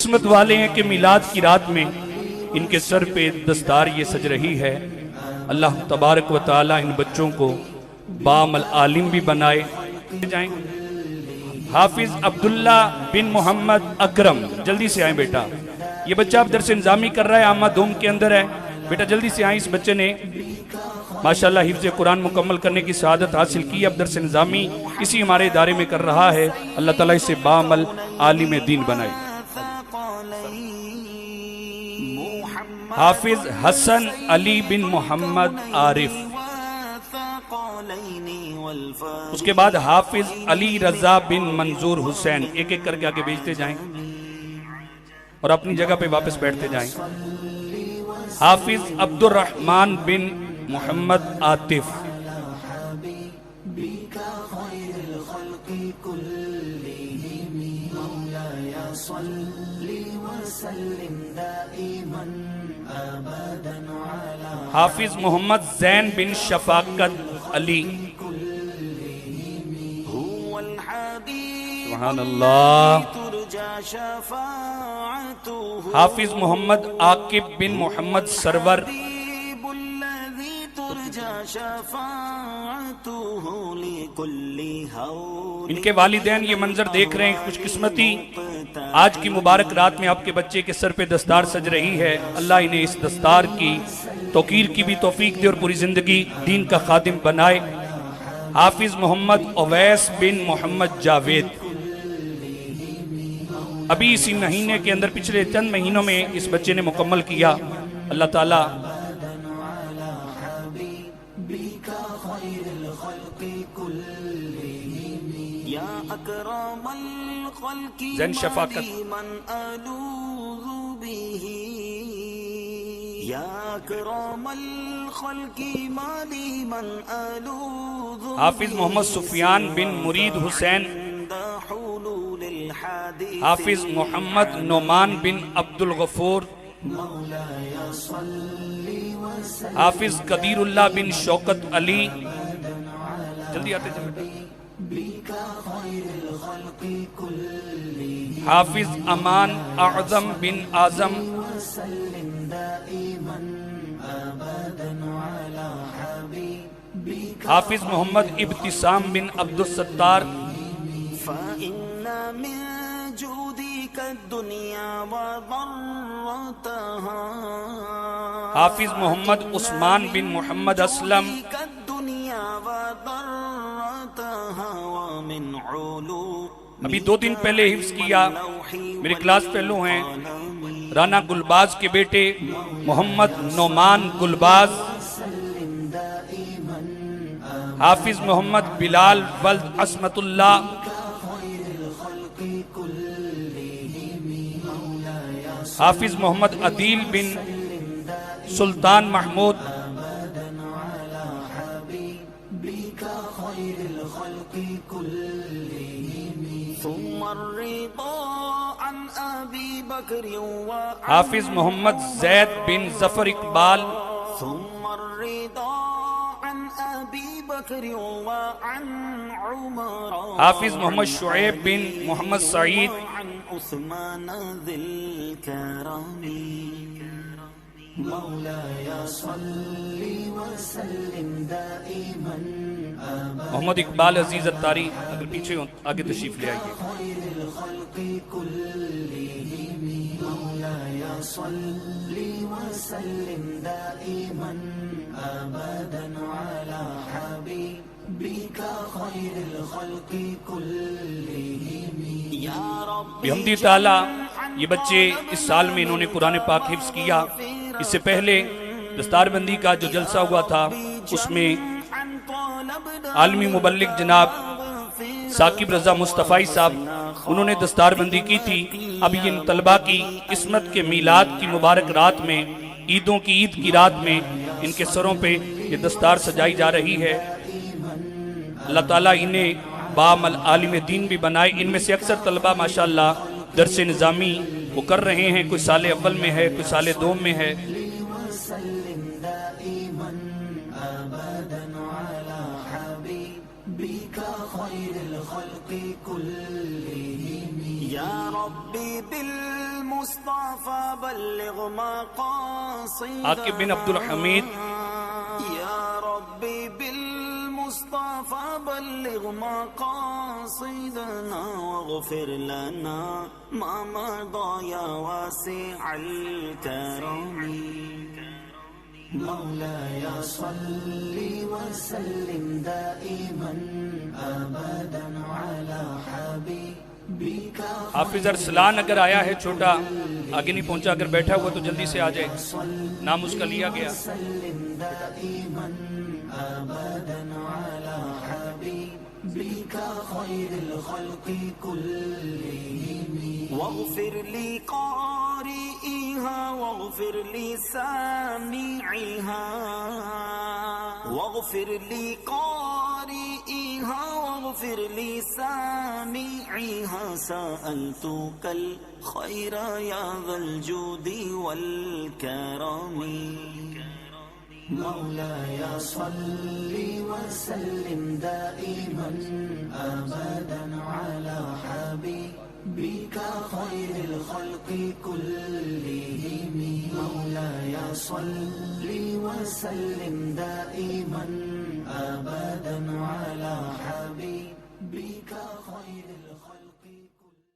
قسمت والے ہیں کہ میلاد کی رات میں ان کے سر پہ دستار یہ سج رہی ہے۔ اللہ تبارک و تعالی ان بچوں کو بعمل عالم بھی بنائے۔ جائیں حافظ عبداللہ بن محمد اکرم، جلدی سے آئیں بیٹا، یہ بچہ اب درس نظامی کر رہا ہے، عامہ دوم کے اندر ہے، بیٹا جلدی سے آئیں۔ اس بچے نے ماشاءاللہ حفظ قرآن مکمل کرنے کی سعادت حاصل کی، اب درس نظامی اسی ہمارے ادارے میں کر رہا ہے۔ اللہ تعالیٰ اسے بعمل عالم دین بنائے۔ حافظ حسن علی بن محمد عارف، اس کے بعد حافظ علی رضا بن منظور حسین، ایک ایک کر کے آگے بھیجتے جائیں اور اپنی جگہ پہ واپس بیٹھتے جائیں۔ حافظ عبد الرحمن بن محمد عاطف، حافظ محمد زین بن شفاقت علی، سبحان اللہ۔ حافظ محمد عاقب بن محمد سرور، ان کے والدین یہ منظر دیکھ رہے ہیں، خوش قسمتی آج کی مبارک رات میں آپ کے بچے کے سر پہ دستار سج رہی ہے۔ اللہ انہیں اس دستار کی توقیر کی بھی توفیق دے اور پوری زندگی دین کا خادم بنائے۔ حافظ محمد اویس بن محمد جاوید، ابھی اسی مہینے کے اندر پچھلے چند مہینوں میں اس بچے نے مکمل کیا۔ اللہ تعالیٰ زین شفاقت، حافظ محمد سفیان بن مرید حسین، حافظ محمد نعمان بن عبد الغفور، حافظ قدیر اللہ بن شوکت علی، جلدی آتے جلدی، حافظ امان اعظم بن اعظم، حافظ محمد ابتسام بن عبد الستار، حافظ محمد عثمان بن محمد اسلم، ابھی 2 دن پہلے حفظ کیا، میرے کلاس فیلو ہیں رانا گلباز کے بیٹے محمد نعمان گلباز، حافظ محمد بلال ولد عصمت اللہ، حافظ محمد عدیل بن سلطان محمود، حافظ محمد زید بن ظفر اقبال، حافظ محمد شعیب بن محمد سعید، محمد اقبال عزیز اتاری، اگر پیچھے ہوں آگے تشریف لے آئیے۔ بحمدِ تعالیٰ یہ بچے اس سال میں انہوں نے قرآن پاک حفظ کیا۔ اس سے پہلے دستار بندی کا جو جلسہ ہوا تھا اس میں عالمی مبلغ جناب ثاقب رضا مصطفی صاحب انہوں نے دستار بندی کی تھی۔ اب ان طلبہ کی قسمت کے میلاد کی مبارک رات میں، عیدوں کی عید کی رات میں ان کے سروں پہ یہ دستار سجائی جا رہی ہے۔ اللہ تعالیٰ انہیں بعمل عالم دین بھی بنائے۔ ان میں سے اکثر طلبہ ماشاءاللہ درس نظامی وہ کر رہے ہیں، کوئی سال اول میں ہے، کوئی سال دوم میں ہے۔ بالمصطفى بلغ مقاصدنا عاقب بن عبد الحمید يا ربي بالمصطفى بلغ مقاصدنا واغفر لنا ما مضى يا واسع الكرم مولاي صل وسلم دائما ابدا على حبيبك حافظ ارسلان اگر آیا ہے چھوٹا آگے نہیں پہنچا، اگر بیٹھا ہوا تو جلدی سے آ جائے، نام اس کا لیا گیا. وسلم دائما ابدا على حبيبك خير الخلق كلهم واغفر لي قارئها واغفر لي سامعها واغفر لي قارئها واغفر لي سامعها سألتك الخير يا ذا الجود والكرم مولاي صل وسلم دائما ابدا على حبيبك خير الخلق كلهم مولاي صل وسلم دائما ابدا على حبيبك خير الخلق